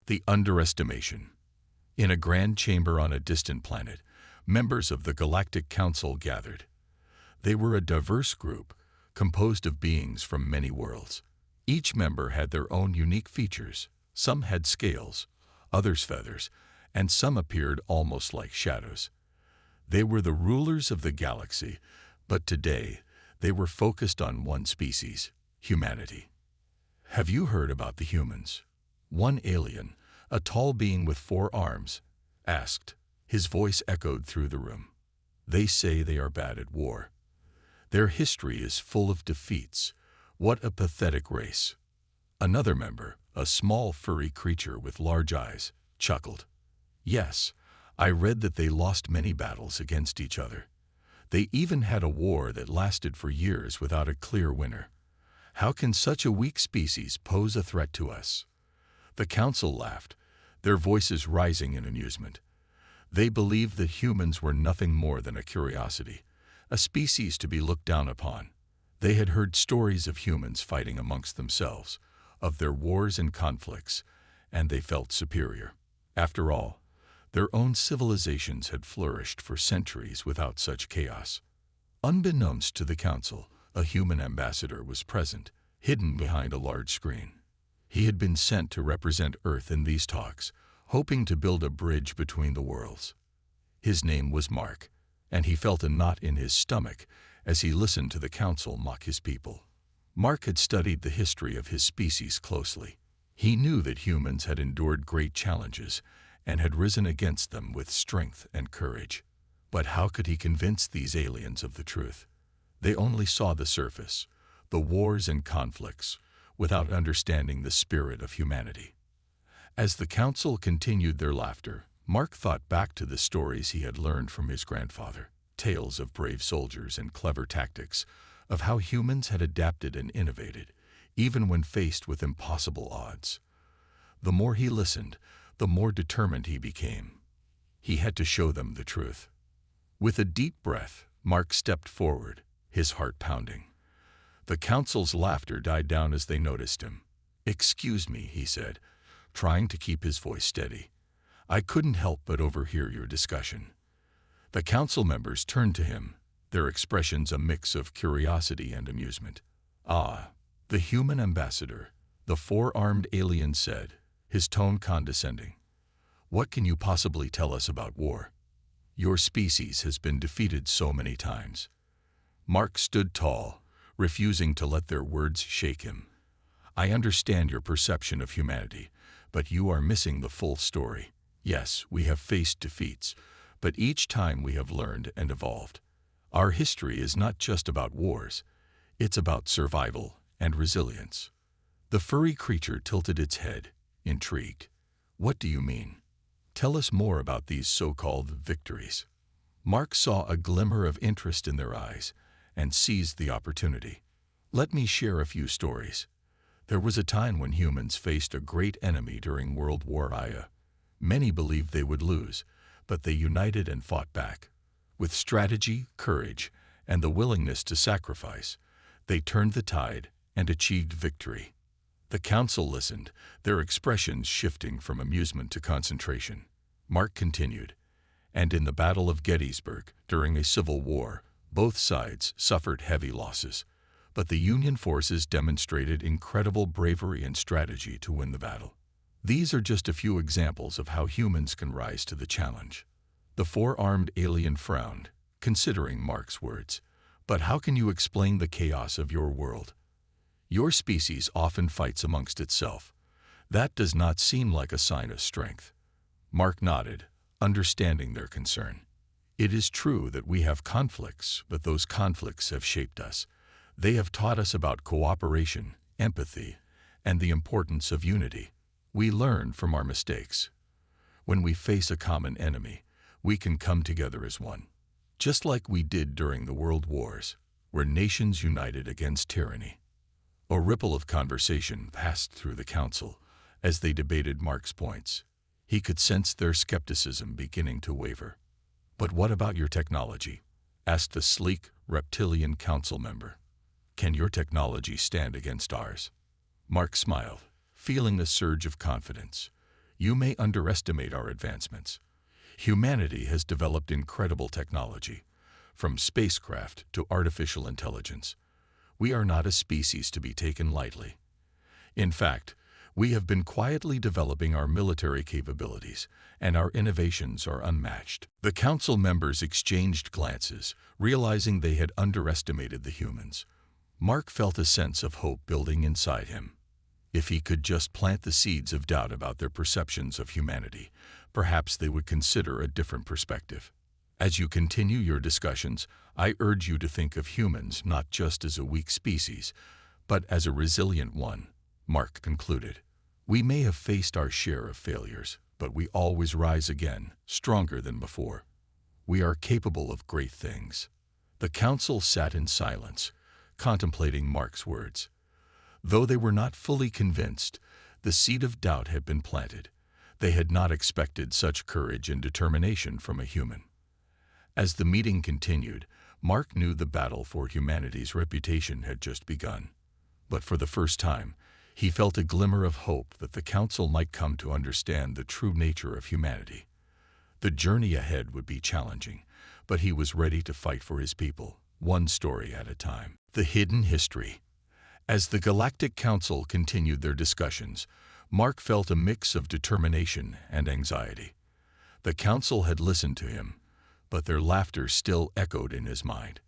The underestimation. In a grand chamber on a distant planet, members of the Galactic Council gathered. They were a diverse group, composed of beings from many worlds. Each member had their own unique features. Some had scales, others feathers, and some appeared almost like shadows. They were the rulers of the galaxy, but today they were focused on one species, humanity. Have you heard about the humans? One alien, a tall being with 4 arms, asked. His voice echoed through the room. They say they are bad at war. Their history is full of defeats. What a pathetic race. Another member, a small furry creature with large eyes, chuckled. Yes, I read that they lost many battles against each other. They even had a war that lasted for years without a clear winner. How can such a weak species pose a threat to us? The council laughed, their voices rising in amusement. They believed that humans were nothing more than a curiosity, a species to be looked down upon. They had heard stories of humans fighting amongst themselves, of their wars and conflicts, and they felt superior. After all, their own civilizations had flourished for centuries without such chaos. Unbeknownst to the council, a human ambassador was present, hidden behind a large screen. He had been sent to represent Earth in these talks, hoping to build a bridge between the worlds. His name was Mark, and he felt a knot in his stomach as he listened to the council mock his people. Mark had studied the history of his species closely. He knew that humans had endured great challenges and had risen against them with strength and courage. But how could he convince these aliens of the truth? They only saw the surface, the wars and conflicts, without understanding the spirit of humanity. As the council continued their laughter, Mark thought back to the stories he had learned from his grandfather, tales of brave soldiers and clever tactics, of how humans had adapted and innovated, even when faced with impossible odds. The more he listened, the more determined he became. He had to show them the truth. With a deep breath, Mark stepped forward, his heart pounding. The council's laughter died down as they noticed him. "Excuse me," he said, trying to keep his voice steady. "I couldn't help but overhear your discussion." The council members turned to him, their expressions a mix of curiosity and amusement. "Ah, the human ambassador," the 4-armed alien said, his tone condescending. "What can you possibly tell us about war? Your species has been defeated so many times." Mark stood tall, refusing to let their words shake him. "I understand your perception of humanity, but you are missing the full story. Yes, we have faced defeats, but each time we have learned and evolved. Our history is not just about wars, it's about survival and resilience." The furry creature tilted its head, intrigued. "What do you mean? Tell us more about these so-called victories." Mark saw a glimmer of interest in their eyes and seized the opportunity. "Let me share a few stories. There was a time when humans faced a great enemy during World War I. Many believed they would lose, but they united and fought back. With strategy, courage, and the willingness to sacrifice, they turned the tide and achieved victory." The council listened, their expressions shifting from amusement to concentration. Mark continued, "And in the Battle of Gettysburg, during a civil war, both sides suffered heavy losses, but the Union forces demonstrated incredible bravery and strategy to win the battle. These are just a few examples of how humans can rise to the challenge." The 4-armed alien frowned, considering Mark's words. "But how can you explain the chaos of your world? Your species often fights amongst itself. That does not seem like a sign of strength." Mark nodded, understanding their concern. "It is true that we have conflicts, but those conflicts have shaped us. They have taught us about cooperation, empathy, and the importance of unity. We learn from our mistakes. When we face a common enemy, we can come together as one. Just like we did during the World Wars, where nations united against tyranny." A ripple of conversation passed through the council as they debated Mark's points. He could sense their skepticism beginning to waver. "But what about your technology?" asked the sleek, reptilian council member. "Can your technology stand against ours?" Mark smiled, feeling a surge of confidence. You may underestimate our advancements. Humanity has developed incredible technology, from spacecraft to artificial intelligence. We are not a species to be taken lightly. In fact, we have been quietly developing our military capabilities, and our innovations are unmatched. The council members exchanged glances, realizing they had underestimated the humans. Mark felt a sense of hope building inside him. If he could just plant the seeds of doubt about their perceptions of humanity, perhaps they would consider a different perspective. As you continue your discussions, I urge you to think of humans not just as a weak species, but as a resilient one, Mark concluded. We may have faced our share of failures, but we always rise again, stronger than before. We are capable of great things. The council sat in silence, contemplating Mark's words. Though they were not fully convinced, the seed of doubt had been planted. They had not expected such courage and determination from a human. As the meeting continued, Mark knew the battle for humanity's reputation had just begun. But for the first time, he felt a glimmer of hope that the council might come to understand the true nature of humanity. The journey ahead would be challenging, but he was ready to fight for his people, one story at a time. The hidden history. As the Galactic Council continued their discussions, Mark felt a mix of determination and anxiety. The council had listened to him, but their laughter still echoed in his mind.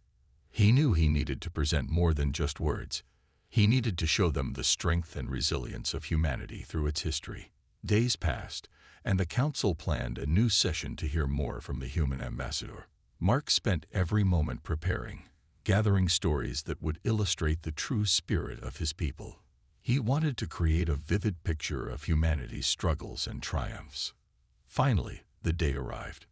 He knew he needed to present more than just words. He needed to show them the strength and resilience of humanity through its history. Days passed, and the council planned a new session to hear more from the human ambassador. Mark spent every moment preparing, gathering stories that would illustrate the true spirit of his people. He wanted to create a vivid picture of humanity's struggles and triumphs. Finally, the day arrived.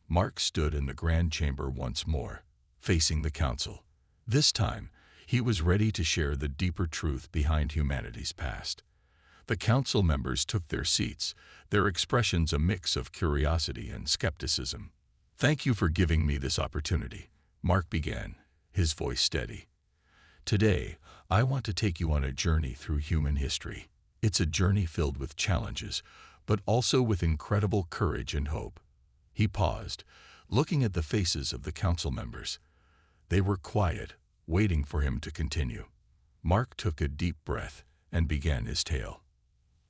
Mark stood in the grand chamber once more, facing the council. This time, he was ready to share the deeper truth behind humanity's past. The council members took their seats, their expressions a mix of curiosity and skepticism. "Thank you for giving me this opportunity," Mark began, his voice steady. "Today, I want to take you on a journey through human history. It's a journey filled with challenges, but also with incredible courage and hope." He paused, looking at the faces of the council members. They were quiet, waiting for him to continue. Mark took a deep breath and began his tale.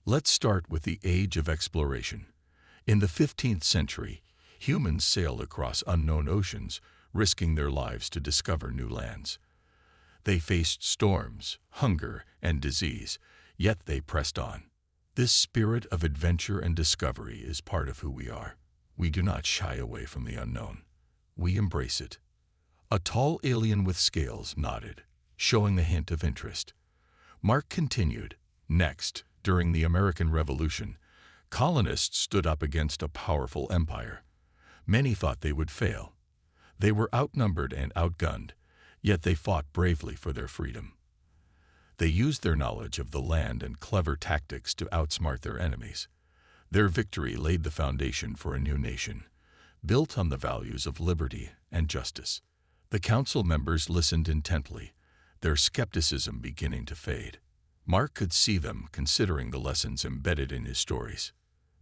Let's start with the age of exploration. In the 15th century, humans sailed across unknown oceans, risking their lives to discover new lands. They faced storms, hunger, and disease, yet they pressed on. This spirit of adventure and discovery is part of who we are. We do not shy away from the unknown. We embrace it. A tall alien with scales nodded, showing a hint of interest. Mark continued. Next, during the American Revolution, colonists stood up against a powerful empire. Many thought they would fail. They were outnumbered and outgunned, yet they fought bravely for their freedom. They used their knowledge of the land and clever tactics to outsmart their enemies. Their victory laid the foundation for a new nation, built on the values of liberty and justice. The council members listened intently, their skepticism beginning to fade. Mark could see them considering the lessons embedded in his stories.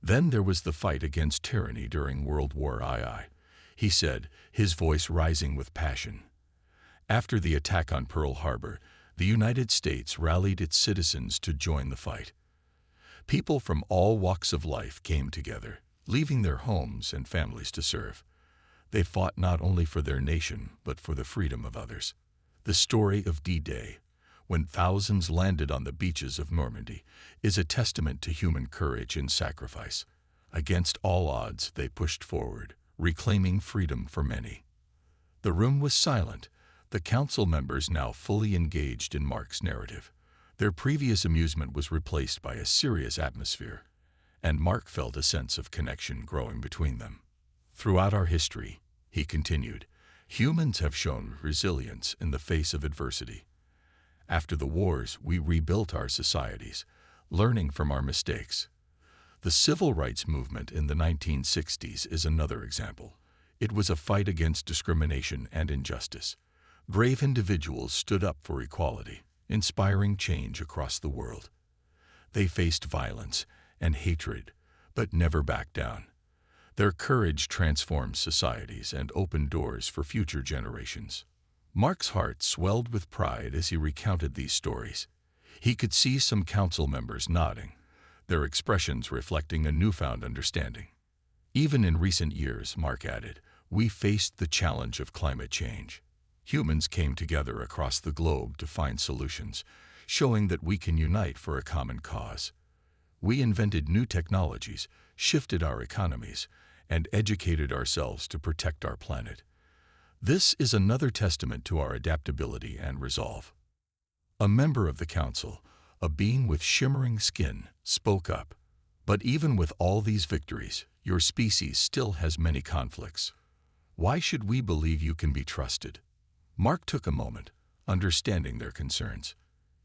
Then there was the fight against tyranny during World War II, he said, his voice rising with passion. After the attack on Pearl Harbor, the United States rallied its citizens to join the fight. People from all walks of life came together, leaving their homes and families to serve. They fought not only for their nation, but for the freedom of others. The story of D-Day, when thousands landed on the beaches of Normandy, is a testament to human courage and sacrifice. Against all odds, they pushed forward, reclaiming freedom for many. The room was silent, the council members now fully engaged in Mark's narrative. Their previous amusement was replaced by a serious atmosphere, and Mark felt a sense of connection growing between them. Throughout our history, he continued, humans have shown resilience in the face of adversity. After the wars, we rebuilt our societies, learning from our mistakes. The civil rights movement in the 1960s is another example. It was a fight against discrimination and injustice. Brave individuals stood up for equality, inspiring change across the world. They faced violence and hatred, but never backed down. Their courage transformed societies and opened doors for future generations. Mark's heart swelled with pride as he recounted these stories. He could see some council members nodding, their expressions reflecting a newfound understanding. Even in recent years, Mark added, we faced the challenge of climate change. Humans came together across the globe to find solutions, showing that we can unite for a common cause. We invented new technologies, shifted our economies, and educated ourselves to protect our planet. This is another testament to our adaptability and resolve. A member of the council, a being with shimmering skin, spoke up. But even with all these victories, your species still has many conflicts. Why should we believe you can be trusted? Mark took a moment, understanding their concerns.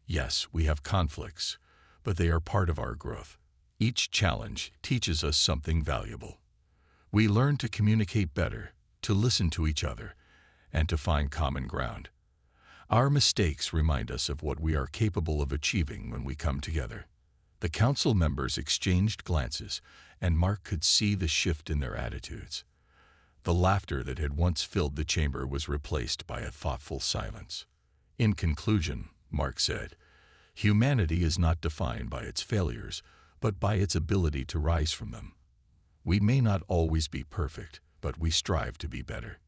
Yes, we have conflicts, but they are part of our growth. Each challenge teaches us something valuable. We learn to communicate better, to listen to each other, and to find common ground. Our mistakes remind us of what we are capable of achieving when we come together. The council members exchanged glances, and Mark could see the shift in their attitudes. The laughter that had once filled the chamber was replaced by a thoughtful silence. In conclusion, Mark said, humanity is not defined by its failures, but by its ability to rise from them. We may not always be perfect, but we strive to be better.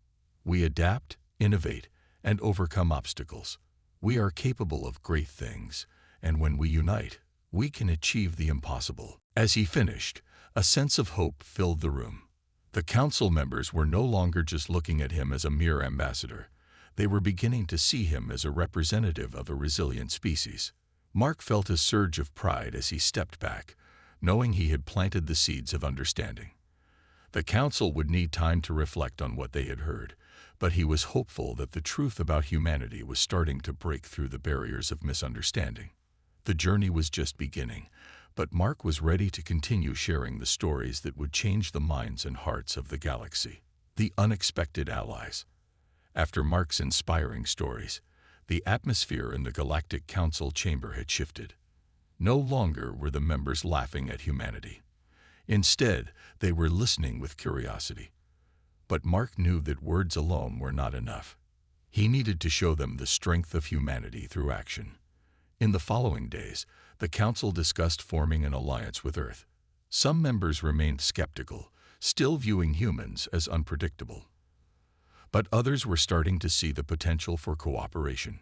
We adapt, innovate, and overcome obstacles. We are capable of great things, and when we unite, we can achieve the impossible. As he finished, a sense of hope filled the room. The council members were no longer just looking at him as a mere ambassador. They were beginning to see him as a representative of a resilient species. Mark felt a surge of pride as he stepped back, knowing he had planted the seeds of understanding. The council would need time to reflect on what they had heard, but he was hopeful that the truth about humanity was starting to break through the barriers of misunderstanding. The journey was just beginning, but Mark was ready to continue sharing the stories that would change the minds and hearts of the galaxy. The unexpected allies. After Mark's inspiring stories, the atmosphere in the Galactic Council chamber had shifted. No longer were the members laughing at humanity. Instead, they were listening with curiosity. But Mark knew that words alone were not enough. He needed to show them the strength of humanity through action. In the following days, the council discussed forming an alliance with Earth. Some members remained skeptical, still viewing humans as unpredictable. But others were starting to see the potential for cooperation.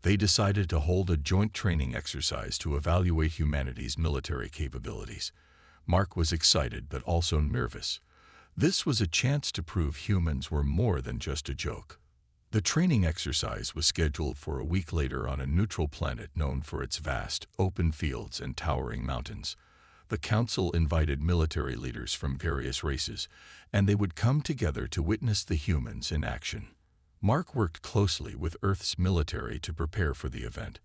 They decided to hold a joint training exercise to evaluate humanity's military capabilities. Mark was excited but also nervous. This was a chance to prove humans were more than just a joke. The training exercise was scheduled for a week later on a neutral planet known for its vast, open fields and towering mountains. The council invited military leaders from various races, and they would come together to witness the humans in action. Mark worked closely with Earth's military to prepare for the event,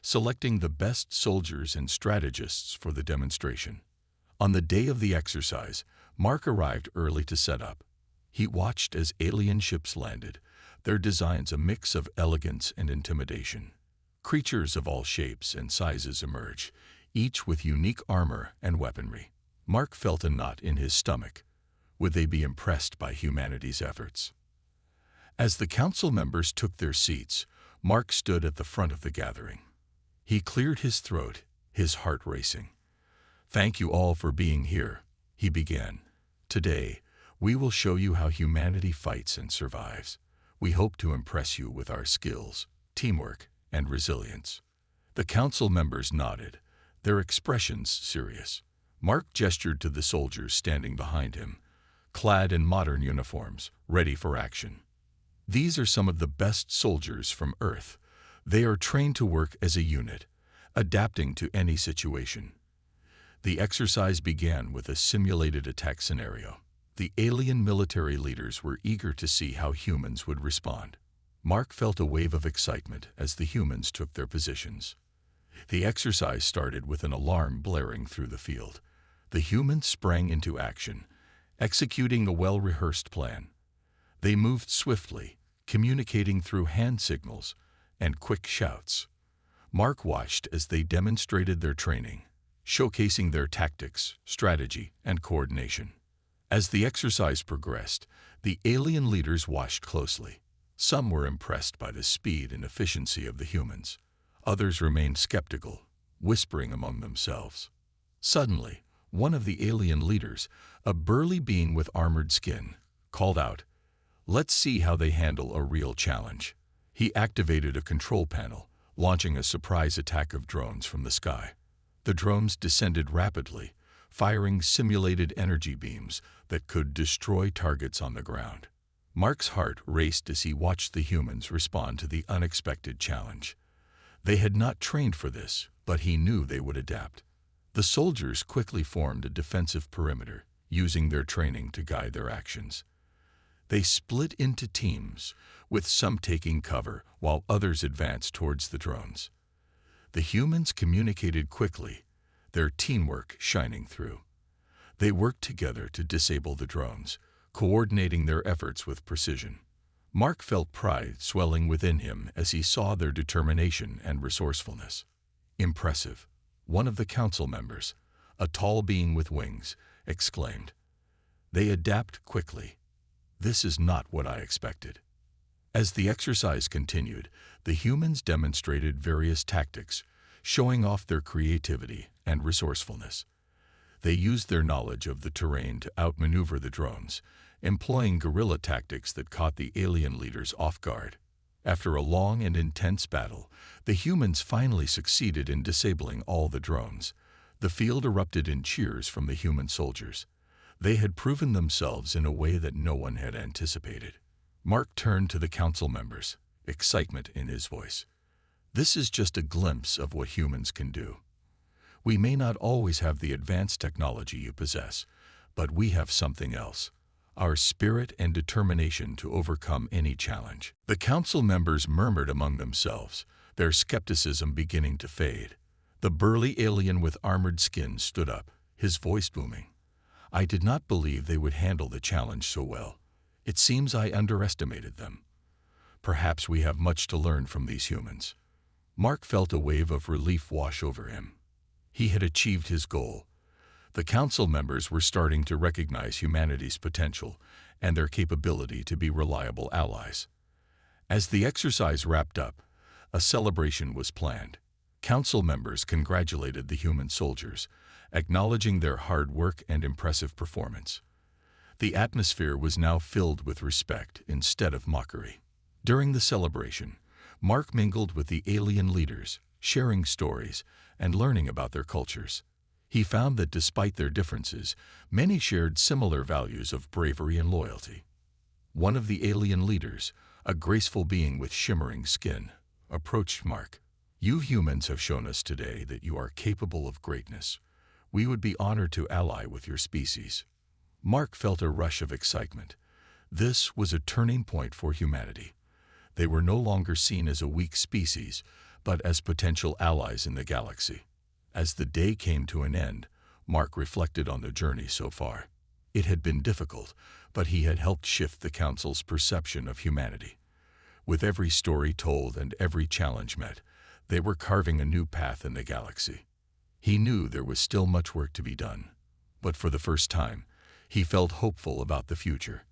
selecting the best soldiers and strategists for the demonstration. On the day of the exercise, Mark arrived early to set up. He watched as alien ships landed, their designs a mix of elegance and intimidation. Creatures of all shapes and sizes emerged, each with unique armor and weaponry. Mark felt a knot in his stomach. Would they be impressed by humanity's efforts? As the council members took their seats, Mark stood at the front of the gathering. He cleared his throat, his heart racing. "Thank you all for being here," he began. "Today, we will show you how humanity fights and survives. We hope to impress you with our skills, teamwork, and resilience." The council members nodded, their expressions serious. Mark gestured to the soldiers standing behind him, clad in modern uniforms, ready for action. "These are some of the best soldiers from Earth. They are trained to work as a unit, adapting to any situation." The exercise began with a simulated attack scenario. The alien military leaders were eager to see how humans would respond. Mark felt a wave of excitement as the humans took their positions. The exercise started with an alarm blaring through the field. The humans sprang into action, executing a well-rehearsed plan. They moved swiftly, communicating through hand signals and quick shouts. Mark watched as they demonstrated their training. showcasing their tactics, strategy, and coordination. As the exercise progressed, the alien leaders watched closely. Some were impressed by the speed and efficiency of the humans. Others remained skeptical, whispering among themselves. Suddenly, one of the alien leaders, a burly being with armored skin, called out, "Let's see how they handle a real challenge." He activated a control panel, launching a surprise attack of drones from the sky. The drones descended rapidly, firing simulated energy beams that could destroy targets on the ground. Mark's heart raced as he watched the humans respond to the unexpected challenge. They had not trained for this, but he knew they would adapt. The soldiers quickly formed a defensive perimeter, using their training to guide their actions. They split into teams, with some taking cover while others advanced towards the drones. The humans communicated quickly, their teamwork shining through. They worked together to disable the drones, coordinating their efforts with precision. Mark felt pride swelling within him as he saw their determination and resourcefulness. "Impressive," one of the council members, a tall being with wings, exclaimed. "They adapt quickly. This is not what I expected." As the exercise continued, the humans demonstrated various tactics, showing off their creativity and resourcefulness. They used their knowledge of the terrain to outmaneuver the drones, employing guerrilla tactics that caught the alien leaders off guard. After a long and intense battle, the humans finally succeeded in disabling all the drones. The field erupted in cheers from the human soldiers. They had proven themselves in a way that no one had anticipated. Mark turned to the council members, excitement in his voice. "This is just a glimpse of what humans can do. We may not always have the advanced technology you possess, but we have something else: our spirit and determination to overcome any challenge." The council members murmured among themselves, their skepticism beginning to fade. The burly alien with armored skin stood up, his voice booming. "I did not believe they would handle the challenge so well. It seems I underestimated them. Perhaps we have much to learn from these humans." Mark felt a wave of relief wash over him. He had achieved his goal. The council members were starting to recognize humanity's potential and their capability to be reliable allies. As the exercise wrapped up, a celebration was planned. Council members congratulated the human soldiers, acknowledging their hard work and impressive performance. The atmosphere was now filled with respect instead of mockery. During the celebration, Mark mingled with the alien leaders, sharing stories and learning about their cultures. He found that despite their differences, many shared similar values of bravery and loyalty. One of the alien leaders, a graceful being with shimmering skin, approached Mark. "You humans have shown us today that you are capable of greatness. We would be honored to ally with your species." Mark felt a rush of excitement. This was a turning point for humanity. They were no longer seen as a weak species, but as potential allies in the galaxy. As the day came to an end, Mark reflected on the journey so far. It had been difficult, but he had helped shift the Council's perception of humanity. With every story told and every challenge met, they were carving a new path in the galaxy. He knew there was still much work to be done, but for the first time, he felt hopeful about the future.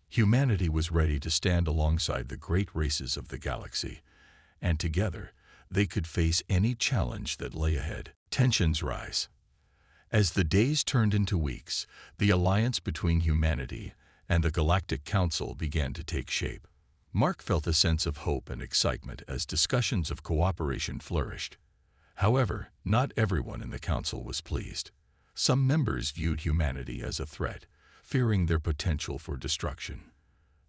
Humanity was ready to stand alongside the great races of the galaxy, and together, they could face any challenge that lay ahead. Tensions rise. As the days turned into weeks, the alliance between humanity and the Galactic Council began to take shape. Mark felt a sense of hope and excitement as discussions of cooperation flourished. However, not everyone in the Council was pleased. Some members viewed humanity as a threat, fearing their potential for destruction.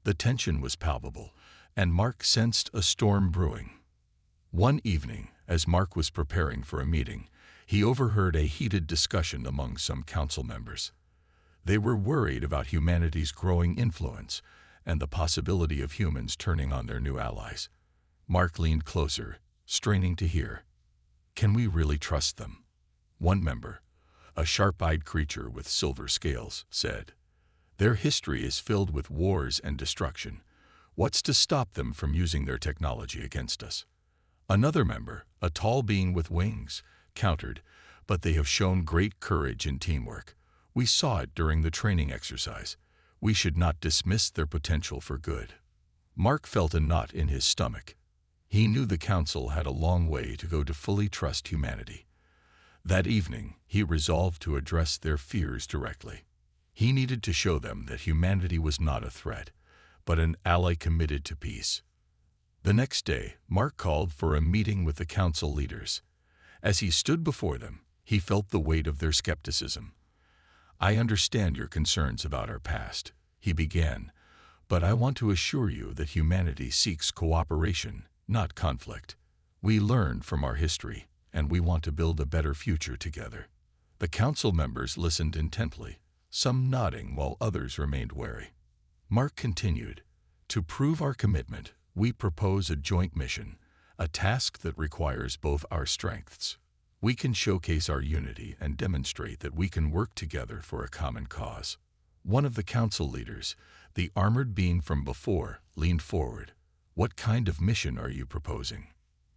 The tension was palpable, and Mark sensed a storm brewing. One evening, as Mark was preparing for a meeting, he overheard a heated discussion among some council members. They were worried about humanity's growing influence and the possibility of humans turning on their new allies. Mark leaned closer, straining to hear. "Can we really trust them?" One member, a sharp-eyed creature with silver scales, said. "Their history is filled with wars and destruction. What's to stop them from using their technology against us?" Another member, a tall being with wings, countered, but they have shown great courage and teamwork. We saw it during the training exercise. We should not dismiss their potential for good." Mark felt a knot in his stomach. He knew the council had a long way to go to fully trust humanity. That evening, he resolved to address their fears directly. He needed to show them that humanity was not a threat, but an ally committed to peace. The next day, Mark called for a meeting with the council leaders. As he stood before them, he felt the weight of their skepticism. "I understand your concerns about our past," he began, "but I want to assure you that humanity seeks cooperation, not conflict. We learned from our history, and we want to build a better future together." The council members listened intently, some nodding while others remained wary. Mark continued, "To prove our commitment, we propose a joint mission, a task that requires both our strengths. We can showcase our unity and demonstrate that we can work together for a common cause." One of the council leaders, the armored being from before, leaned forward. "What kind of mission are you proposing?"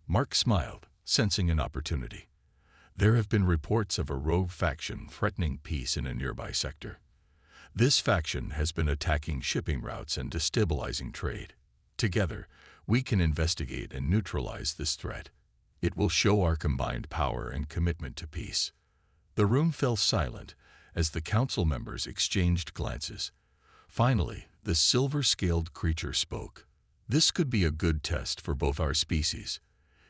Mark smiled, sensing an opportunity. "There have been reports of a rogue faction threatening peace in a nearby sector. This faction has been attacking shipping routes and destabilizing trade. Together, we can investigate and neutralize this threat. It will show our combined power and commitment to peace." The room fell silent as the council members exchanged glances. Finally, the silver-scaled creature spoke. "This could be a good test for both our species.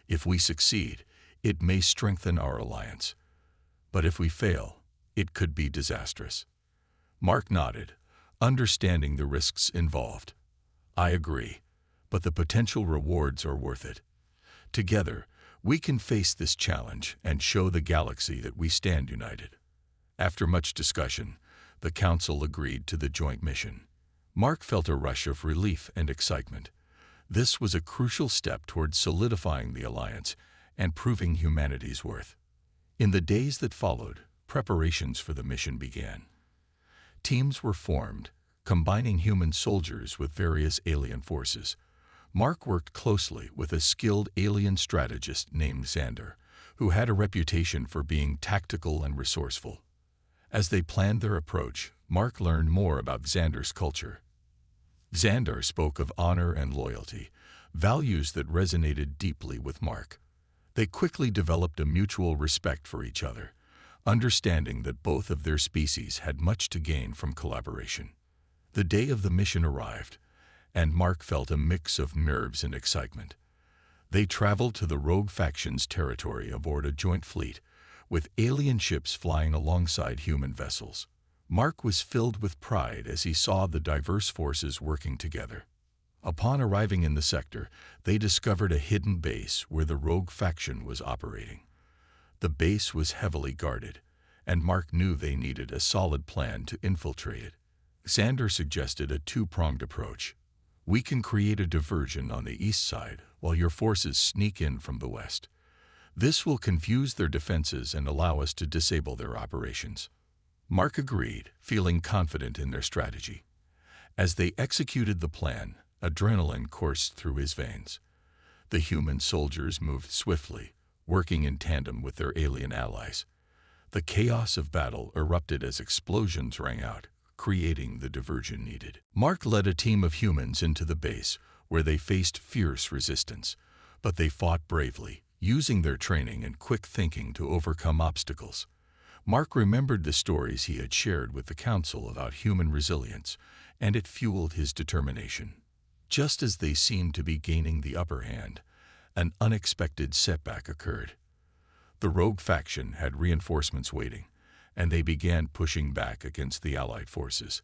If we succeed, it may strengthen our alliance. But if we fail, it could be disastrous." Mark nodded, understanding the risks involved. "I agree, but the potential rewards are worth it. Together, we can face this challenge and show the galaxy that we stand united." After much discussion, the council agreed to the joint mission. Mark felt a rush of relief and excitement. This was a crucial step towards solidifying the alliance and proving humanity's worth. In the days that followed, preparations for the mission began. Teams were formed, combining human soldiers with various alien forces. Mark worked closely with a skilled alien strategist named Xander, who had a reputation for being tactical and resourceful. As they planned their approach, Mark learned more about Xander's culture. Xander spoke of honor and loyalty, values that resonated deeply with Mark. They quickly developed a mutual respect for each other, understanding that both of their species had much to gain from collaboration. The day of the mission arrived, and Mark felt a mix of nerves and excitement. They traveled to the rogue faction's territory aboard a joint fleet, with alien ships flying alongside human vessels. Mark was filled with pride as he saw the diverse forces working together. Upon arriving in the sector, they discovered a hidden base where the rogue faction was operating. The base was heavily guarded, and Mark knew they needed a solid plan to infiltrate it. Xander suggested a two-pronged approach. "We can create a diversion on the east side while your forces sneak in from the west. This will confuse their defenses and allow us to disable their operations." Mark agreed, feeling confident in their strategy. As they executed the plan, adrenaline coursed through his veins. The human soldiers moved swiftly, working in tandem with their alien allies. The chaos of battle erupted as explosions rang out, creating the diversion needed. Mark led a team of humans into the base, where they faced fierce resistance, but they fought bravely, using their training and quick thinking to overcome obstacles. Mark remembered the stories he had shared with the council about human resilience, and it fueled his determination. Just as they seemed to be gaining the upper hand, an unexpected setback occurred. The rogue faction had reinforcements waiting, and they began pushing back against the Allied forces.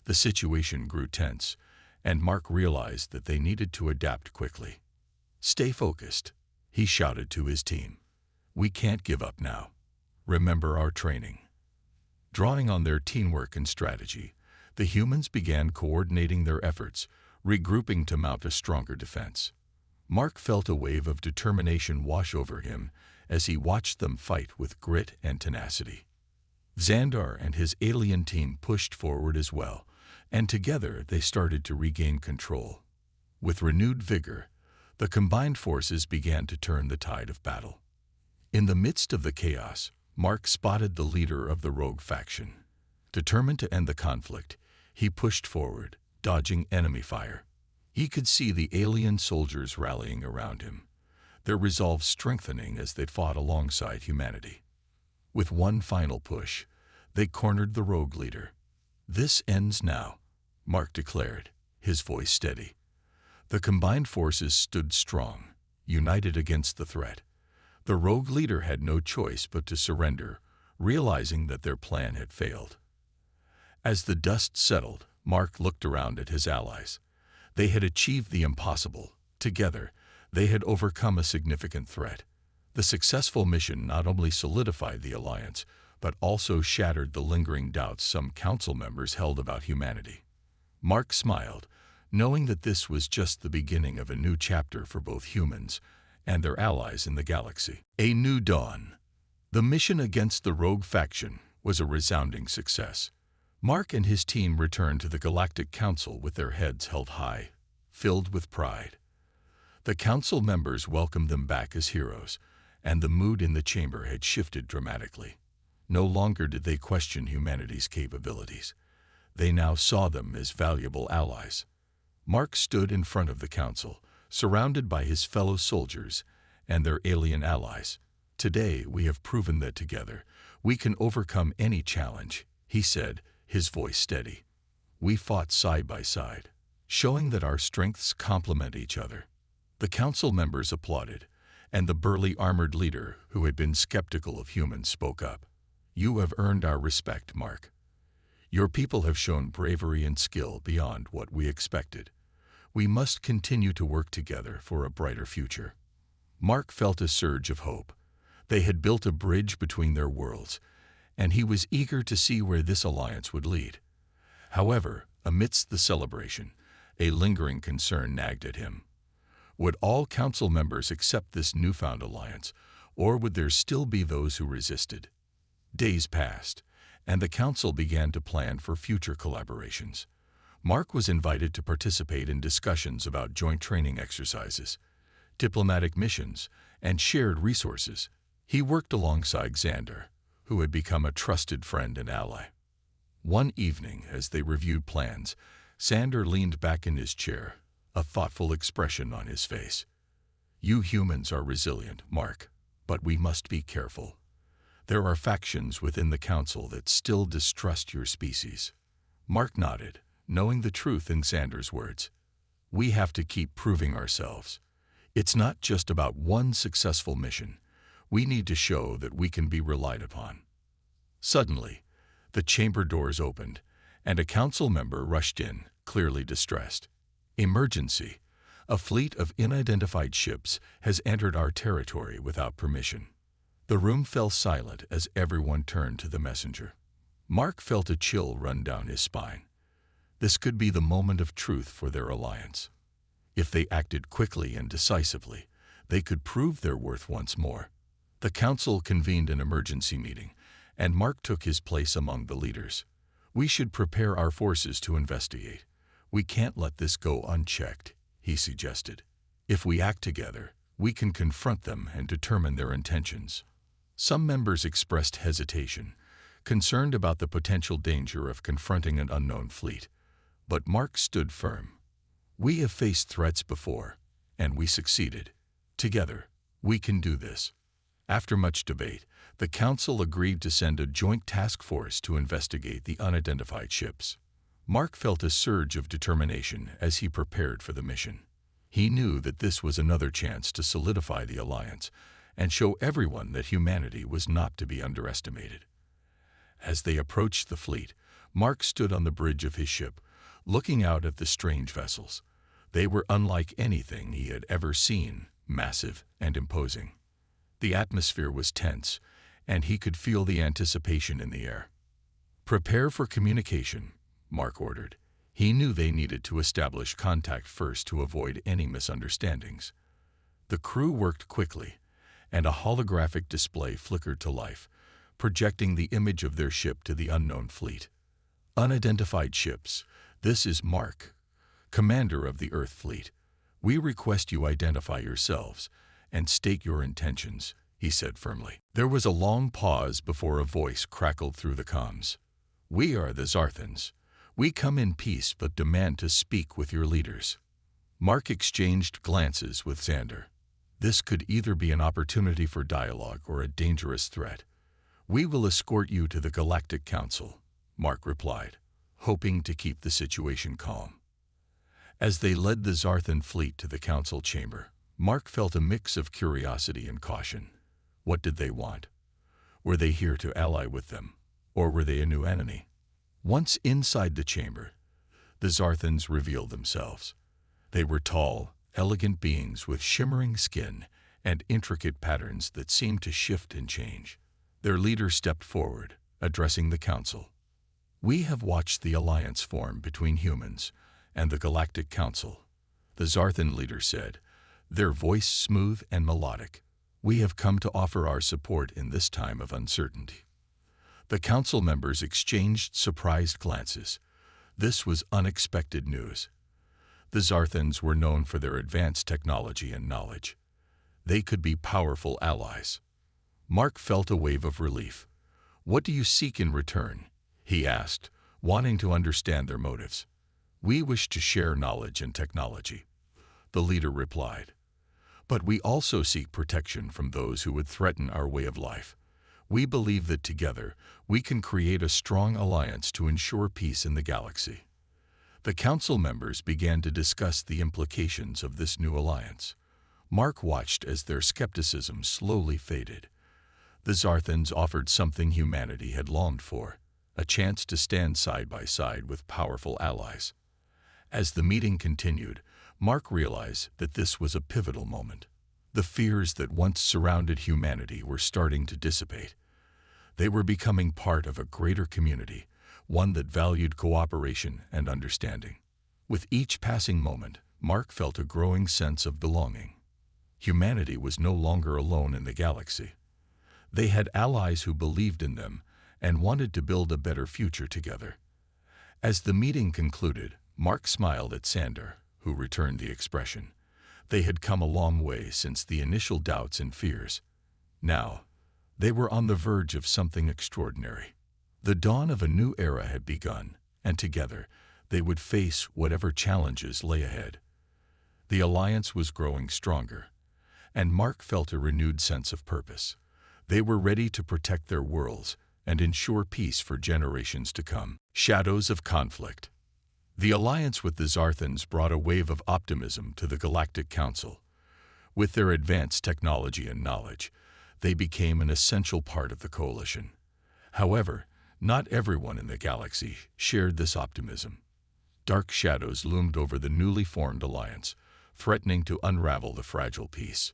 The situation grew tense, and Mark realized that they needed to adapt quickly. "Stay focused," he shouted to his team. "We can't give up now. Remember our training." Drawing on their teamwork and strategy, the humans began coordinating their efforts, regrouping to mount a stronger defense. Mark felt a wave of determination wash over him as he watched them fight with grit and tenacity. Xander and his alien team pushed forward as well, and together they started to regain control. With renewed vigor, the combined forces began to turn the tide of battle. In the midst of the chaos, Mark spotted the leader of the rogue faction. Determined to end the conflict, he pushed forward, dodging enemy fire. He could see the alien soldiers rallying around him, their resolve strengthening as they fought alongside humanity. With one final push, they cornered the rogue leader. "This ends now," Mark declared, his voice steady. The combined forces stood strong, united against the threat. The rogue leader had no choice but to surrender, realizing that their plan had failed. As the dust settled, Mark looked around at his allies. They had achieved the impossible. Together, they had overcome a significant threat. The successful mission not only solidified the alliance, but also shattered the lingering doubts some council members held about humanity. Mark smiled, knowing that this was just the beginning of a new chapter for both humans and their allies in the galaxy. A new dawn. The mission against the rogue faction was a resounding success. Mark and his team returned to the Galactic Council with their heads held high, filled with pride. The council members welcomed them back as heroes, and the mood in the chamber had shifted dramatically. No longer did they question humanity's capabilities. They now saw them as valuable allies. Mark stood in front of the council, surrounded by his fellow soldiers and their alien allies. "Today we have proven that together we can overcome any challenge," he said, his voice steady. "We fought side by side, showing that our strengths complement each other." The council members applauded, and the burly armored leader, who had been skeptical of humans, spoke up. "You have earned our respect, Mark. Your people have shown bravery and skill beyond what we expected. We must continue to work together for a brighter future." Mark felt a surge of hope. They had built a bridge between their worlds, and he was eager to see where this alliance would lead. However, amidst the celebration, a lingering concern nagged at him. Would all council members accept this newfound alliance, or would there still be those who resisted? Days passed, and the council began to plan for future collaborations. Mark was invited to participate in discussions about joint training exercises, diplomatic missions, and shared resources. He worked alongside Xander, who had become a trusted friend and ally. One evening, as they reviewed plans, Xander leaned back in his chair, a thoughtful expression on his face. "You humans are resilient, Mark, but we must be careful. There are factions within the council that still distrust your species." Mark nodded, knowing the truth in Xander's words. "We have to keep proving ourselves. It's not just about one successful mission. We need to show that we can be relied upon." Suddenly, the chamber doors opened, and a council member rushed in, clearly distressed. "Emergency! A fleet of unidentified ships has entered our territory without permission." The room fell silent as everyone turned to the messenger. Mark felt a chill run down his spine. This could be the moment of truth for their alliance. If they acted quickly and decisively, they could prove their worth once more. The council convened an emergency meeting, and Mark took his place among the leaders. "We should prepare our forces to investigate. We can't let this go unchecked," he suggested. "If we act together, we can confront them and determine their intentions." Some members expressed hesitation, concerned about the potential danger of confronting an unknown fleet. But Mark stood firm. "We have faced threats before, and we succeeded. Together, we can do this." After much debate, the council agreed to send a joint task force to investigate the unidentified ships. Mark felt a surge of determination as he prepared for the mission. He knew that this was another chance to solidify the alliance and show everyone that humanity was not to be underestimated. As they approached the fleet, Mark stood on the bridge of his ship, looking out at the strange vessels. They were unlike anything he had ever seen, massive and imposing. The atmosphere was tense, and he could feel the anticipation in the air. "Prepare for communication," Mark ordered. He knew they needed to establish contact first to avoid any misunderstandings. The crew worked quickly, and a holographic display flickered to life, projecting the image of their ship to the unknown fleet. "Unidentified ships, this is Mark, commander of the Earth Fleet. We request you identify yourselves and state your intentions," he said firmly. There was a long pause before a voice crackled through the comms. "We are the Zarthans. We come in peace but demand to speak with your leaders." Mark exchanged glances with Xander. This could either be an opportunity for dialogue or a dangerous threat. "We will escort you to the Galactic Council," Mark replied, hoping to keep the situation calm. As they led the Zarthan fleet to the council chamber, Mark felt a mix of curiosity and caution. What did they want? Were they here to ally with them, or were they a new enemy? Once inside the chamber, the Zarthans revealed themselves. They were tall, elegant beings with shimmering skin and intricate patterns that seemed to shift and change. Their leader stepped forward, addressing the council. "We have watched the alliance form between humans and the Galactic Council," the Zarthan leader said, their voice smooth and melodic. "We have come to offer our support in this time of uncertainty." The council members exchanged surprised glances. This was unexpected news. The Zarthans were known for their advanced technology and knowledge. They could be powerful allies. Mark felt a wave of relief. "What do you seek in return?" he asked, wanting to understand their motives. "We wish to share knowledge and technology," the leader replied. "But we also seek protection from those who would threaten our way of life. We believe that together we can create a strong alliance to ensure peace in the galaxy." The council members began to discuss the implications of this new alliance. Mark watched as their skepticism slowly faded. The Zarthans offered something humanity had longed for, a chance to stand side by side with powerful allies. As the meeting continued, Mark realized that this was a pivotal moment. The fears that once surrounded humanity were starting to dissipate. They were becoming part of a greater community, one that valued cooperation and understanding. With each passing moment, Mark felt a growing sense of belonging. Humanity was no longer alone in the galaxy. They had allies who believed in them and wanted to build a better future together. As the meeting concluded, Mark smiled at Xander, who returned the expression. They had come a long way since the initial doubts and fears. Now, they were on the verge of something extraordinary. The dawn of a new era had begun, and together they would face whatever challenges lay ahead. The alliance was growing stronger, and Mark felt a renewed sense of purpose. They were ready to protect their worlds and ensure peace for generations to come. Shadows of conflict. The alliance with the Zarthans brought a wave of optimism to the Galactic Council. With their advanced technology and knowledge, they became an essential part of the coalition. However, not everyone in the galaxy shared this optimism. Dark shadows loomed over the newly formed alliance, threatening to unravel the fragile peace.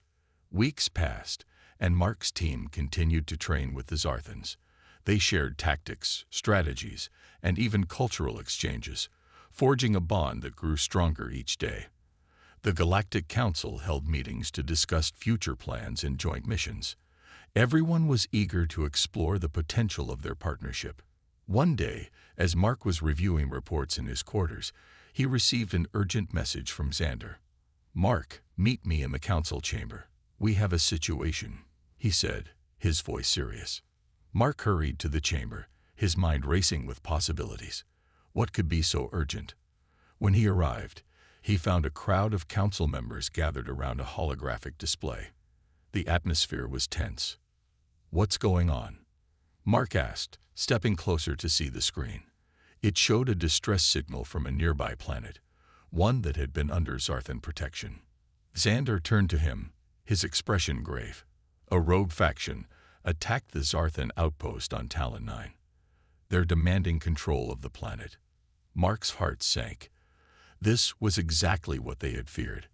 Weeks passed, and Mark's team continued to train with the Zarthans. They shared tactics, strategies, and even cultural exchanges, forging a bond that grew stronger each day. The Galactic Council held meetings to discuss future plans and joint missions. Everyone was eager to explore the potential of their partnership. One day, as Mark was reviewing reports in his quarters, he received an urgent message from Xander. "Mark, meet me in the council chamber. We have a situation," he said, his voice serious. Mark hurried to the chamber, his mind racing with possibilities. What could be so urgent? When he arrived, he found a crowd of council members gathered around a holographic display. The atmosphere was tense. "What's going on?" Mark asked, stepping closer to see the screen. It showed a distress signal from a nearby planet, one that had been under Zarthan protection. Xander turned to him, his expression grave. A rogue faction attacked the Zarthan outpost on Talon 9. They're demanding control of the planet. Mark's heart sank. This was exactly what they had feared.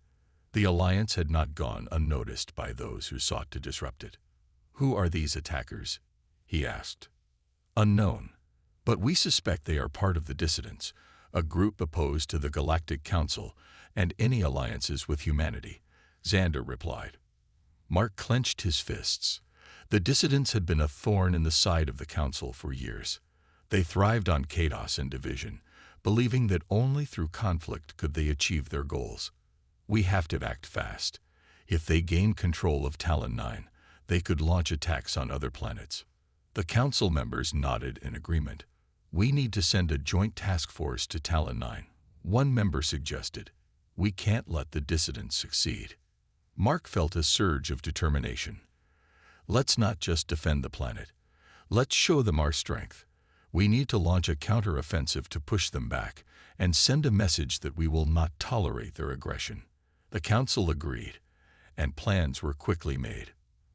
The alliance had not gone unnoticed by those who sought to disrupt it. "Who are these attackers?" he asked. "Unknown, but we suspect they are part of the dissidents, a group opposed to the Galactic Council and any alliances with humanity," Xander replied. Mark clenched his fists. The dissidents had been a thorn in the side of the Council for years. They thrived on chaos and division, believing that only through conflict could they achieve their goals. "We have to act fast. If they gain control of Talon 9, they could launch attacks on other planets. The council members nodded in agreement. We need to send a joint task force to Talon 9. One member suggested. We can't let the dissidents succeed. Mark felt a surge of determination. Let's not just defend the planet. Let's show them our strength. We need to launch a counter-offensive to push them back and send a message that we will not tolerate their aggression. The council agreed, and plans were quickly made.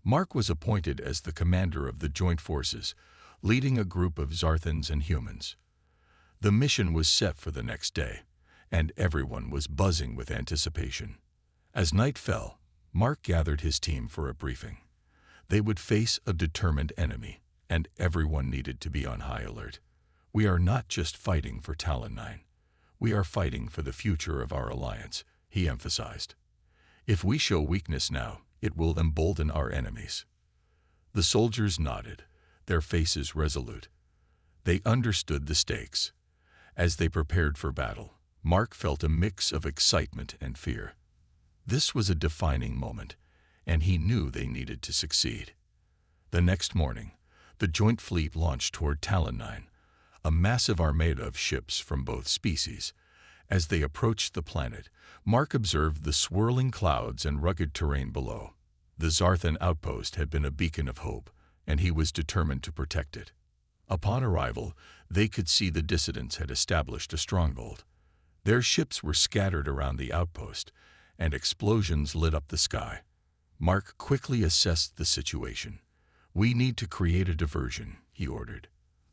Mark was appointed as the commander of the joint forces, leading a group of Zarthans and humans. The mission was set for the next day, and everyone was buzzing with anticipation. As night fell, Mark gathered his team for a briefing. They would face a determined enemy, and everyone needed to be on high alert. We are not just fighting for Talon 9. We are fighting for the future of our alliance, he emphasized. If we show weakness now, it will embolden our enemies. The soldiers nodded, their faces resolute. They understood the stakes. As they prepared for battle, Mark felt a mix of excitement and fear. This was a defining moment, and he knew they needed to succeed. The next morning, the joint fleet launched toward Talon 9, a massive armada of ships from both species. As they approached the planet, Mark observed the swirling clouds and rugged terrain below. The Zarthan outpost had been a beacon of hope, and he was determined to protect it. Upon arrival, they could see the dissidents had established a stronghold. Their ships were scattered around the outpost, and explosions lit up the sky. Mark quickly assessed the situation. We need to create a diversion, he ordered.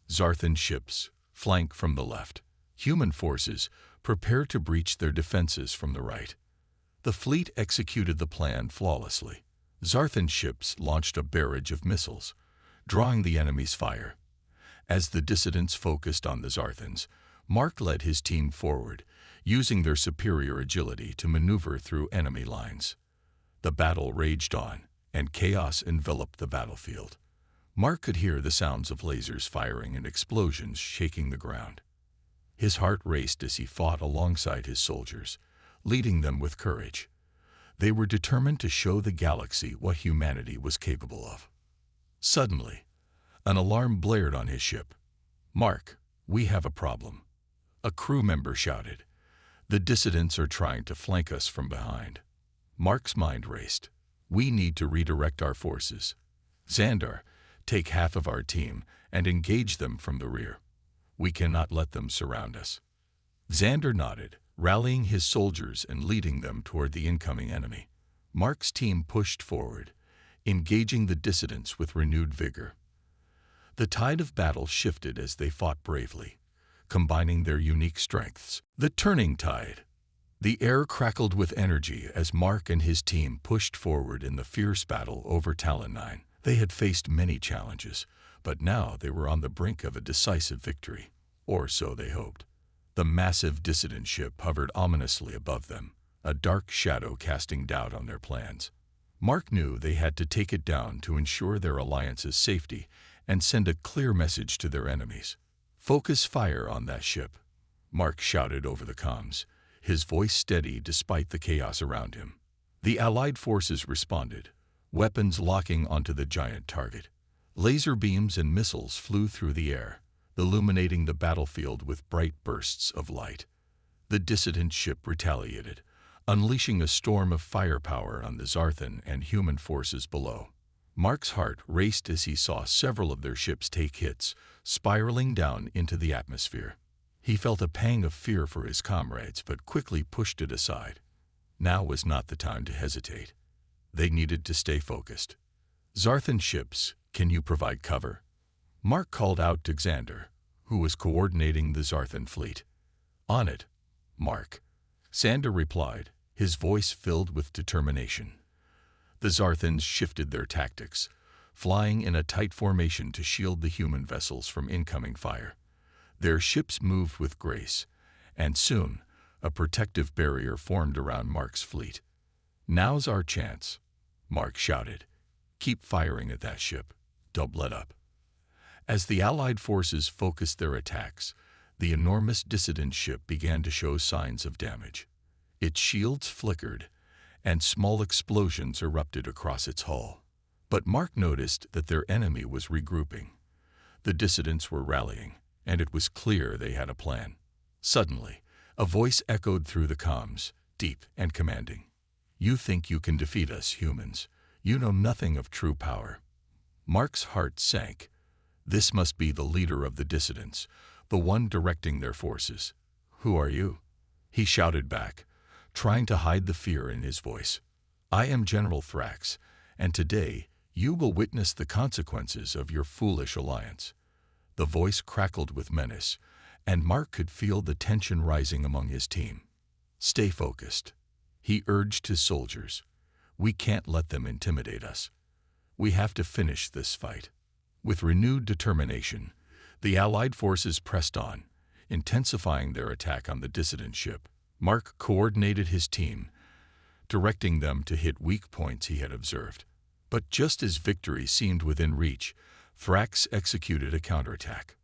Zarthan ships, flank from the left. Human forces, prepare to breach their defenses from the right. The fleet executed the plan flawlessly. Zarthan ships launched a barrage of missiles, drawing the enemy's fire. As the dissidents focused on the Zarthans, Mark led his team forward, using their superior agility to maneuver through enemy lines. The battle raged on, and chaos enveloped the battlefield. Mark could hear the sounds of lasers firing and explosions shaking the ground. His heart raced as he fought alongside his soldiers, leading them with courage. They were determined to show the galaxy what humanity was capable of. Suddenly, an alarm blared on his ship. "Mark, we have a problem," a crew member shouted. "The dissidents are trying to flank us from behind." Mark's mind raced. "We need to redirect our forces. Xandar, take half of our team and engage them from the rear. We cannot let them surround us." Xandar nodded, rallying his soldiers and leading them toward the incoming enemy. Mark's team pushed forward, engaging the dissidents with renewed vigor. The tide of battle shifted as they fought bravely, combining their unique strengths. The turning tide. The air crackled with energy as Mark and his team pushed forward in the fierce battle over Talon 9. They had faced many challenges, but now they were on the brink of a decisive victory, or so they hoped. The massive dissident ship hovered ominously above them, a dark shadow casting doubt on their plans. Mark knew they had to take it down to ensure their alliance's safety and send a clear message to their enemies. "Focus fire on that ship," Mark shouted over the comms, his voice steady despite the chaos around him. The Allied forces responded, weapons locking onto the giant target. Laser beams and missiles flew through the air, illuminating the battlefield with bright bursts of light. The dissident ship retaliated, unleashing a storm of firepower on the Zarthan and human forces below. Mark's heart raced as he saw several of their ships take hits, spiraling down into the atmosphere. He felt a pang of fear for his comrades, but quickly pushed it aside. Now was not the time to hesitate. They needed to stay focused. "Zarthan ships, can you provide cover?" Mark called out to Xandar, who was coordinating the Zarthan fleet. "On it, Mark," Xandar replied, his voice filled with determination. The Zarthans shifted their tactics, flying in a tight formation to shield the human vessels from incoming fire. Their ships moved with grace, and soon a protective barrier formed around Mark's fleet. "Now's our chance," Mark shouted. "Keep firing at that ship. Don't let up." As the Allied forces focused their attacks, the enormous dissident ship began to show signs of damage. Its shields flickered, and small explosions erupted across its hull. But Mark noticed that their enemy was regrouping. The dissidents were rallying, and it was clear they had a plan. Suddenly, a voice echoed through the comms, deep and commanding. "You think you can defeat us, humans. You know nothing of true power." Mark's heart sank. This must be the leader of the dissidents, the one directing their forces. "Who are you?" he shouted back, trying to hide the fear in his voice. "I am General Thrax, and today you will witness the consequences of your foolish alliance." The voice crackled with menace, and Mark could feel the tension rising among his team. "Stay focused," he urged his soldiers. "We can't let them intimidate us. We have to finish this fight." With renewed determination, the Allied forces pressed on, intensifying their attack on the dissident ship. Mark coordinated his team, directing them to hit weak points he had observed. But just as victory seemed within reach, Thrax executed a counterattack.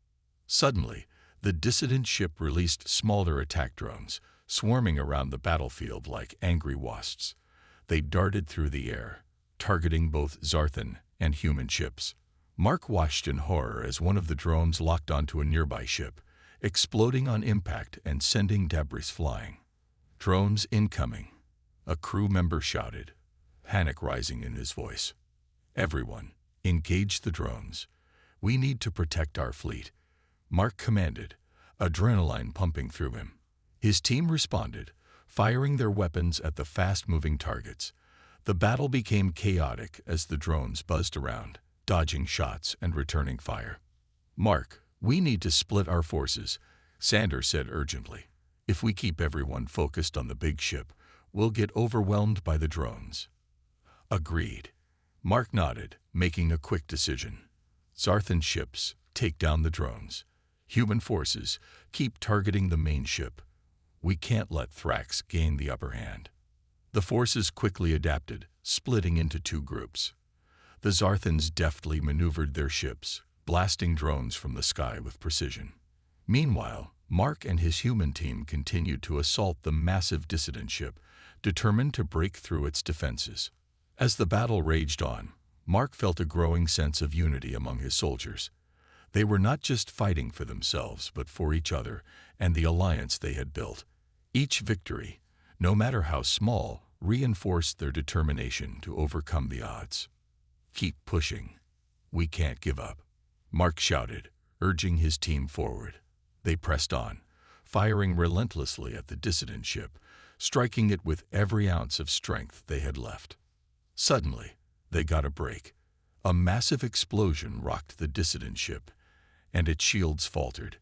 Suddenly, the dissident ship released smaller attack drones, swarming around the battlefield like angry wasps. They darted through the air, targeting both Zarthan and human ships. Mark watched in horror as one of the drones locked onto a nearby ship, exploding on impact and sending debris flying. "Drones incoming," a crew member shouted, panic rising in his voice. "Everyone, engage the drones. We need to protect our fleet," Mark commanded, adrenaline pumping through him. His team responded, firing their weapons at the fast-moving targets. The battle became chaotic as the drones buzzed around, dodging shots and returning fire. "Mark, we need to split our forces," Sander said urgently. "If we keep everyone focused on the big ship, we'll get overwhelmed by the drones." "Agreed." Mark nodded, making a quick decision. "Zarthan ships, take down the drones. Human forces, keep targeting the main ship. We can't let Thrax gain the upper hand." The forces quickly adapted, splitting into two groups. The Zarthans deftly maneuvered their ships, blasting drones from the sky with precision. Meanwhile, Mark and his human team continued to assault the massive dissident ship, determined to break through its defenses. As the battle raged on, Mark felt a growing sense of unity among his soldiers. They were not just fighting for themselves, but for each other and the alliance they had built. Each victory, no matter how small, reinforced their determination to overcome the odds. "Keep pushing. We can't give up," Mark shouted, urging his team forward. They pressed on, firing relentlessly at the dissident ship, striking it with every ounce of strength they had left. Suddenly, they got a break. A massive explosion rocked the dissident ship, and its shields faltered.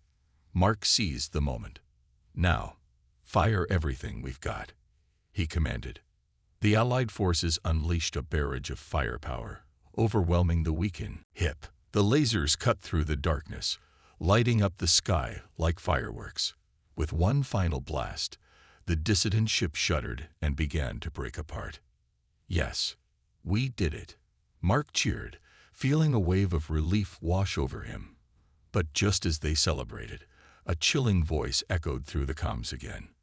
Mark seized the moment. "Now, fire everything we've got," he commanded. The Allied forces unleashed a barrage of firepower, overwhelming the weakened hip. The lasers cut through the darkness, lighting up the sky like fireworks. With one final blast, the dissident ship shuddered and began to break apart. "Yes, we did it," Mark cheered, feeling a wave of relief wash over him. But just as they celebrated, a chilling voice echoed through the comms again.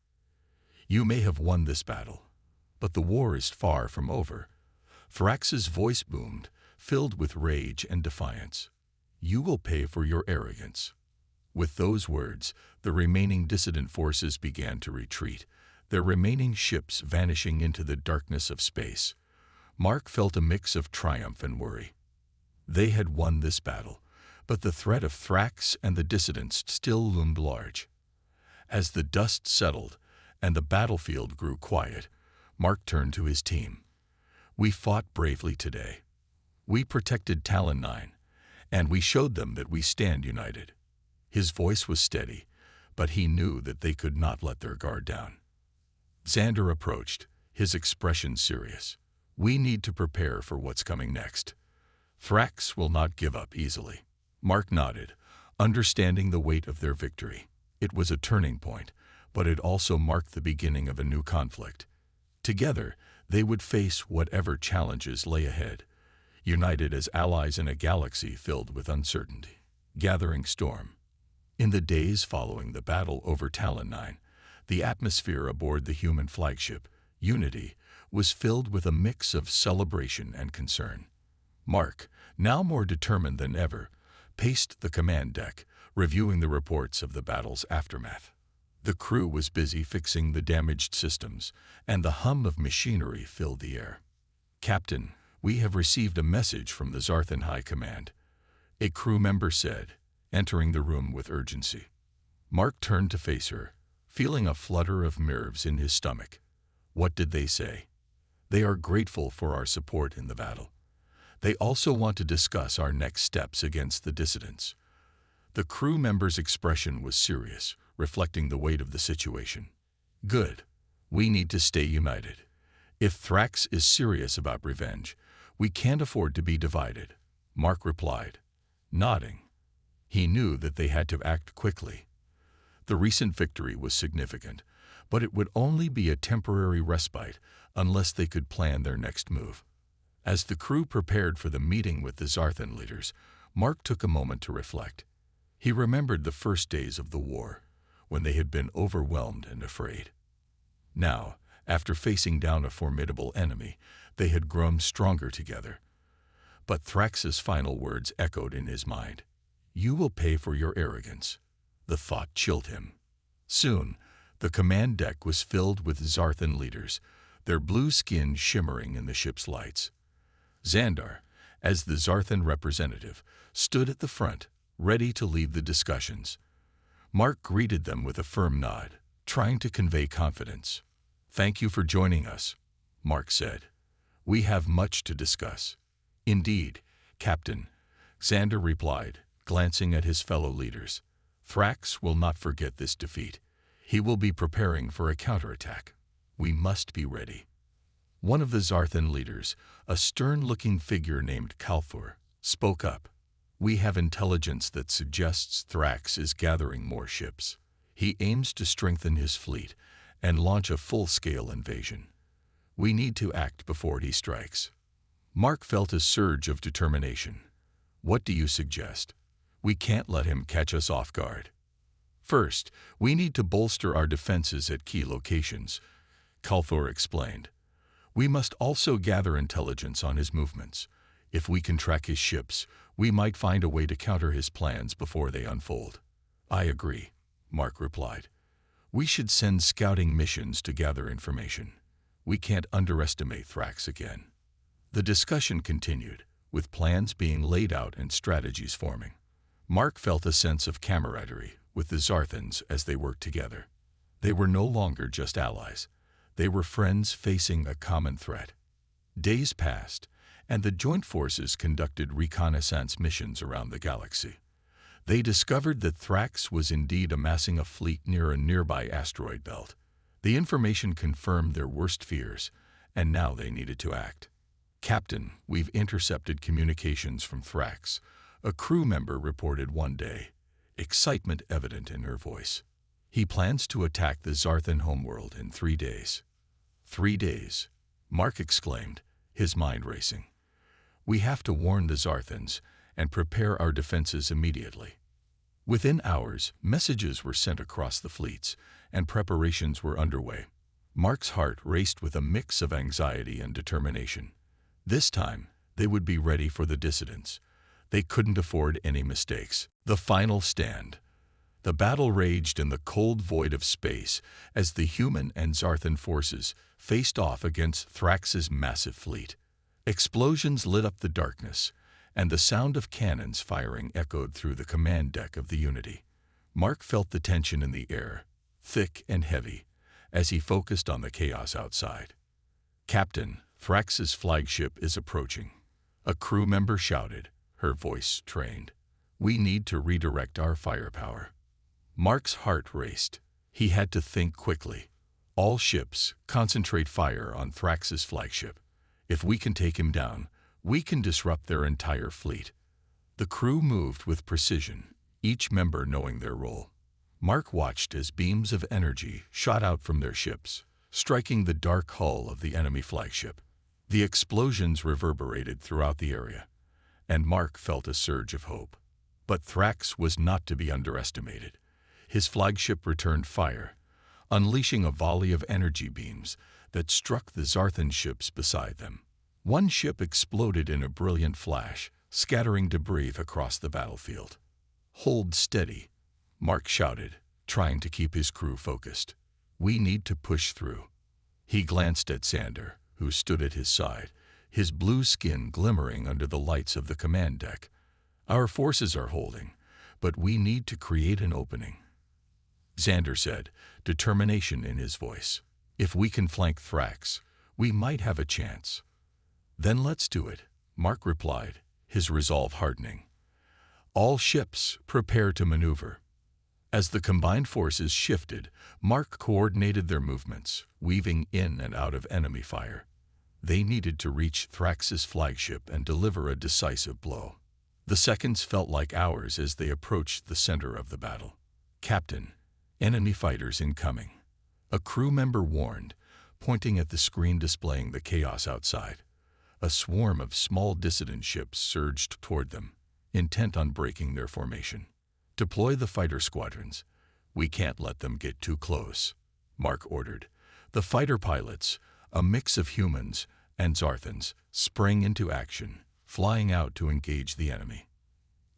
"You may have won this battle, but the war is far from over." Thrax's voice boomed, filled with rage and defiance. "You will pay for your arrogance." With those words, the remaining dissident forces began to retreat, their remaining ships vanishing into the darkness of space. Mark felt a mix of triumph and worry. They had won this battle, but the threat of Thrax and the dissidents still loomed large. As the dust settled and the battlefield grew quiet, Mark turned to his team. "We fought bravely today. We protected Talon 9, and we showed them that we stand united." His voice was steady, but he knew that they could not let their guard down. Xander approached, his expression serious. "We need to prepare for what's coming next. Thrax will not give up easily." Mark nodded, understanding the weight of their victory. It was a turning point, but it also marked the beginning of a new conflict. Together, they would face whatever challenges lay ahead, united as allies in a galaxy filled with uncertainty. Gathering storm. In the days following the battle over Talon 9, the atmosphere aboard the human flagship, Unity, was filled with a mix of celebration and concern. Mark, now more determined than ever, paced the command deck, reviewing the reports of the battle's aftermath. The crew was busy fixing the damaged systems, and the hum of machinery filled the air. "Captain, we have received a message from the Zarthan High Command," a crew member said, entering the room with urgency. Mark turned to face her, feeling a flutter of nerves in his stomach. What did they say? They are grateful for our support in the battle. They also want to discuss our next steps against the dissidents. The crew member's expression was serious, reflecting the weight of the situation. "Good. We need to stay united. If Thrax is serious about revenge, we can't afford to be divided," Mark replied, nodding. He knew that they had to act quickly. The recent victory was significant, but it would only be a temporary respite unless they could plan their next move. As the crew prepared for the meeting with the Zarthan leaders, Mark took a moment to reflect. He remembered the first days of the war, when they had been overwhelmed and afraid. Now, after facing down a formidable enemy, they had grown stronger together. But Thrax's final words echoed in his mind. "You will pay for your arrogance." The thought chilled him. Soon, the command deck was filled with Zarthan leaders, their blue skin shimmering in the ship's lights. Xandar, as the Zarthan representative, stood at the front, ready to lead the discussions. Mark greeted them with a firm nod, trying to convey confidence. "Thank you for joining us," Mark said. "We have much to discuss." "Indeed, Captain," Xandar replied, glancing at his fellow leaders. "Thrax will not forget this defeat. He will be preparing for a counterattack. We must be ready." One of the Zarthan leaders, a stern-looking figure named Kalthor, spoke up. "We have intelligence that suggests Thrax is gathering more ships. He aims to strengthen his fleet and launch a full-scale invasion. We need to act before he strikes." Mark felt a surge of determination. "What do you suggest? We can't let him catch us off guard." "First, we need to bolster our defenses at key locations," Kalthor explained. "We must also gather intelligence on his movements. If we can track his ships, we might find a way to counter his plans before they unfold." "I agree," Mark replied. "We should send scouting missions to gather information. We can't underestimate Thrax again." The discussion continued, with plans being laid out and strategies forming. Mark felt a sense of camaraderie with the Zarthans as they worked together. They were no longer just allies. They were friends facing a common threat. Days passed, and the joint forces conducted reconnaissance missions around the galaxy. They discovered that Thrax was indeed amassing a fleet near a nearby asteroid belt. The information confirmed their worst fears, and now they needed to act. "Captain, we've intercepted communications from Thrax," a crew member reported one day, excitement evident in her voice. "He plans to attack the Zarthan homeworld in 3 days." 3 days, Mark exclaimed, his mind racing. "We have to warn the Zarthans and prepare our defenses immediately." Within hours, messages were sent across the fleets, and preparations were underway. Mark's heart raced with a mix of anxiety and determination. This time, they would be ready for the dissidents. They couldn't afford any mistakes. The final stand. The battle raged in the cold void of space as the human and Zarthan forces faced off against Thrax's massive fleet. Explosions lit up the darkness, and the sound of cannons firing echoed through the command deck of the Unity. Mark felt the tension in the air, thick and heavy, as he focused on the chaos outside. "Captain, Thrax's flagship is approaching," a crew member shouted, her voice strained. "We need to redirect our firepower." Mark's heart raced. He had to think quickly. "All ships, concentrate fire on Thrax's flagship. If we can take him down, we can disrupt their entire fleet." The crew moved with precision, each member knowing their role. Mark watched as beams of energy shot out from their ships, striking the dark hull of the enemy flagship. The explosions reverberated throughout the area, and Mark felt a surge of hope. But Thrax was not to be underestimated. His flagship returned fire, unleashing a volley of energy beams that struck the Zarthan ships beside them. One ship exploded in a brilliant flash, scattering debris across the battlefield. "Hold steady," Mark shouted, trying to keep his crew focused. "We need to push through." He glanced at Xander, who stood at his side, his blue skin glimmering under the lights of the command deck. "Our forces are holding, but we need to create an opening," Xander said, determination in his voice. "If we can flank Thrax, we might have a chance." "Then let's do it," Mark replied, his resolve hardening. "All ships, prepare to maneuver." As the combined forces shifted, Mark coordinated their movements, weaving in and out of enemy fire. They needed to reach Thrax's flagship and deliver a decisive blow. The seconds felt like hours as they approached the center of the battle. "Captain, enemy fighters incoming," a crew member warned, pointing at the screen displaying the chaos outside. A swarm of small dissident ships surged toward them, intent on breaking their formation. "Deploy the fighter squadrons. We can't let them get too close," Mark ordered. The fighter pilots, a mix of humans and Zarthans, sprang into action, flying out to engage the enemy.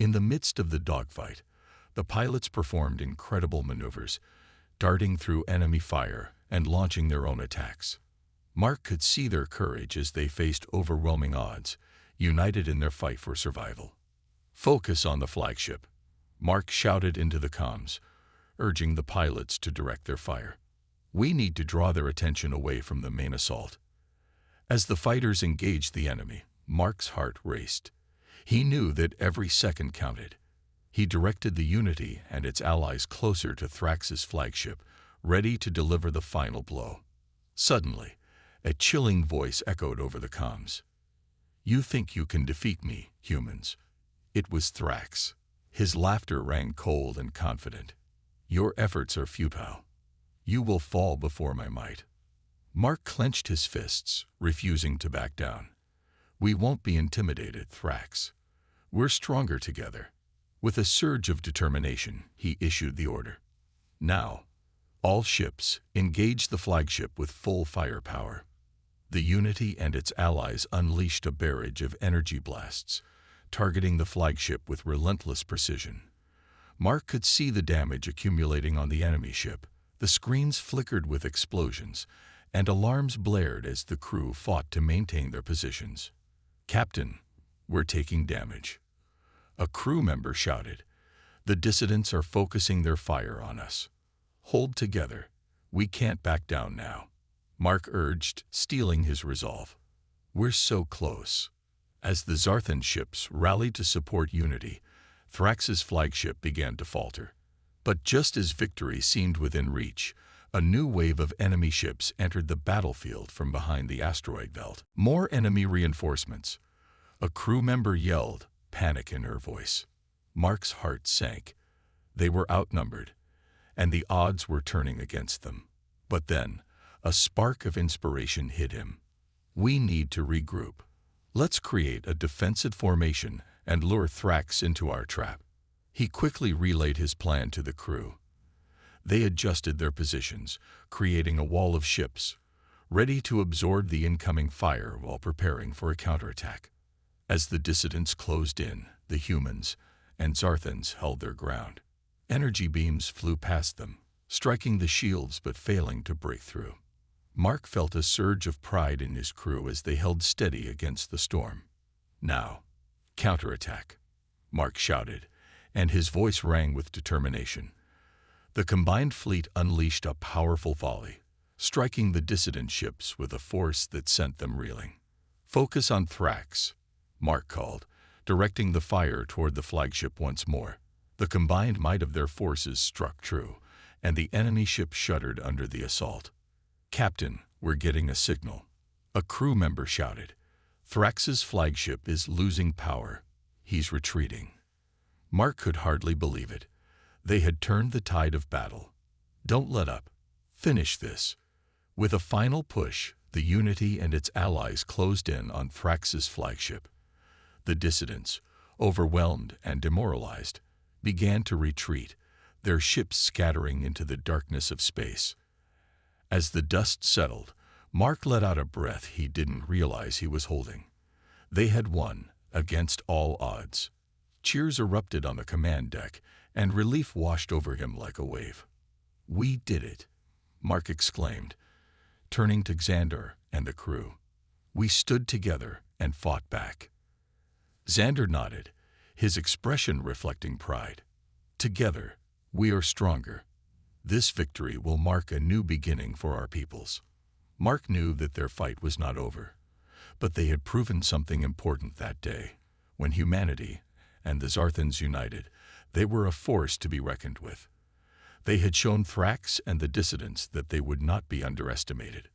In the midst of the dogfight, the pilots performed incredible maneuvers, darting through enemy fire and launching their own attacks. Mark could see their courage as they faced overwhelming odds, united in their fight for survival. "Focus on the flagship," Mark shouted into the comms, urging the pilots to direct their fire. "We need to draw their attention away from the main assault." As the fighters engaged the enemy, Mark's heart raced. He knew that every second counted. He directed the Unity and its allies closer to Thrax's flagship, ready to deliver the final blow. Suddenly, a chilling voice echoed over the comms. "You think you can defeat me, humans?" It was Thrax. His laughter rang cold and confident. "Your efforts are futile. You will fall before my might." Mark clenched his fists, refusing to back down. "We won't be intimidated, Thrax. We're stronger together." With a surge of determination, he issued the order. "Now, all ships, engage the flagship with full firepower." The Unity and its allies unleashed a barrage of energy blasts, targeting the flagship with relentless precision. Mark could see the damage accumulating on the enemy ship. The screens flickered with explosions, and alarms blared as the crew fought to maintain their positions. "Captain, we're taking damage," a crew member shouted. "The dissidents are focusing their fire on us. Hold together. We can't back down now," Mark urged, steeling his resolve. "We're so close." As the Zarthan ships rallied to support Unity, Thrax's flagship began to falter. But just as victory seemed within reach, a new wave of enemy ships entered the battlefield from behind the asteroid belt. "More enemy reinforcements," a crew member yelled, panic in her voice. Mark's heart sank. They were outnumbered, and the odds were turning against them. But then, a spark of inspiration hit him. "We need to regroup. Let's create a defensive formation and lure Thrax into our trap." He quickly relayed his plan to the crew. They adjusted their positions, creating a wall of ships, ready to absorb the incoming fire while preparing for a counterattack. As the dissidents closed in, the humans and Zarthans held their ground. Energy beams flew past them, striking the shields but failing to break through. Mark felt a surge of pride in his crew as they held steady against the storm. "Now, counterattack," Mark shouted, and his voice rang with determination. The combined fleet unleashed a powerful volley, striking the dissident ships with a force that sent them reeling. "Focus on Thrax," Mark called, directing the fire toward the flagship once more. The combined might of their forces struck true, and the enemy ship shuddered under the assault. "Captain, we're getting a signal," a crew member shouted. "Thrax's flagship is losing power. He's retreating." Mark could hardly believe it. They had turned the tide of battle. "Don't let up. Finish this." With a final push, the Unity and its allies closed in on Thrax's flagship. The dissidents, overwhelmed and demoralized, began to retreat, their ships scattering into the darkness of space. As the dust settled, Mark let out a breath he didn't realize he was holding. They had won, against all odds. Cheers erupted on the command deck, and relief washed over him like a wave. "We did it," Mark exclaimed, turning to Xander and the crew. "We stood together and fought back." Xander nodded, his expression reflecting pride. "Together, we are stronger. This victory will mark a new beginning for our peoples." Mark knew that their fight was not over, but they had proven something important that day. When humanity and the Zarthans united, they were a force to be reckoned with. They had shown Thrax and the dissidents that they would not be underestimated.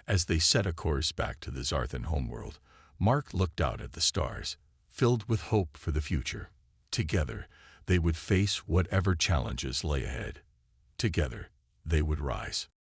As they set a course back to the Zarthan homeworld, Mark looked out at the stars, filled with hope for the future. Together, they would face whatever challenges lay ahead. Together, they would rise.